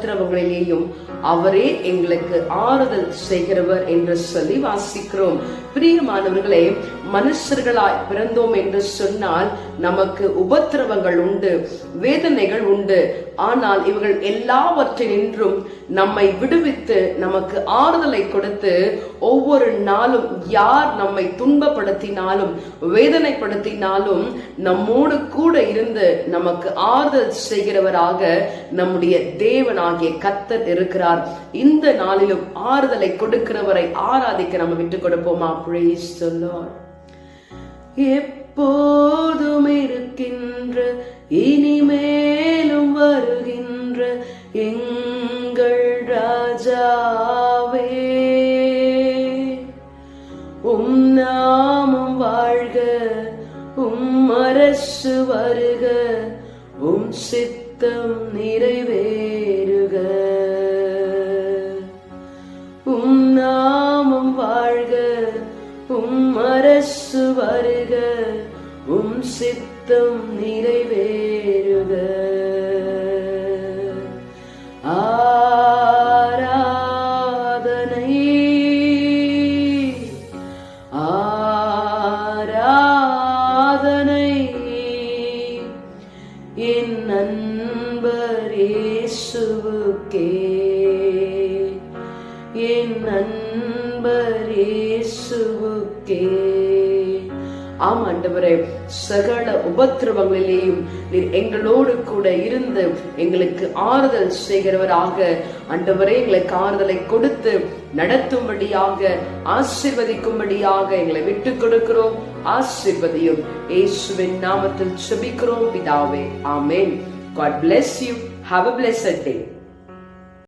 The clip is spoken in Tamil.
உபத்திரவங்களிலேயும் அவரே எங்களுக்கு ஆறுதல் செய்கிறவர் என்று சொல்லி வாசிக்கிறோம். பிரியமானவர்களே, மனுஷர்களாய் பிறந்தோம் என்று சொன்னால் நமக்கு உபத்திரவங்கள் உண்டு, வேதனைகள் உண்டு. ஆனால் இவர்கள் எல்லாவற்றினின்றும் நம்மை விடுவித்து நமக்கு ஆறுதலை கொடுத்து ஒவ்வொரு நாளும் யார் நம்மை துன்பப்படுத்தினாலும் வேதனைப்படுத்தினாலும் நம்மோடு கூட இருந்து நமக்கு ஆறுதல் செய்கிறவராக நம்முடைய தேவனாகிய கர்த்தர் இருக்கிறார். இந்த நாளிலும் ஆறுதலை கொடுக்கிறவரை ஆராதிக்க நம்ம விட்டுக் கொடுப்போமா? Praise the Lord. எப்போதும் இருக்கின்ற இனிமேலும் வருகின்ற எங்கள் ராஜாவே, உம் நாமம் வாழ்க, உம் அரசு வருக, உம் சித்தம் நிறைவேறுக. உம் நாமம் வாழ்க, உம் அரசு வருக, உம் சித்தம் நிறைவேறுக. ஆராதனை ஆராதனை என் நண்பர் இயேசுவுக்கே, என் நண்பர் இயேசுவுக்கே. ஆம் ஆண்டவரே, சகல உபத்திரவங்களிலேயும் நீர் எங்களோடு கூட இருந்து எங்களுக்கு ஆறுதல் செய்கிறவராக ஆண்டவரே எங்களுக்கு ஆறுதலை கொடுத்து நடத்தும்படியாக ஆசீர்வதிக்கும்படியாக எங்களை விட்டுக் கொடுக்கிறோம். ஆசீர்வதியும் இயேசுவின் நாமத்தில் ஜெபிக்கிறோம் பிதாவே. ஆமென். God bless you. Have a blessed day.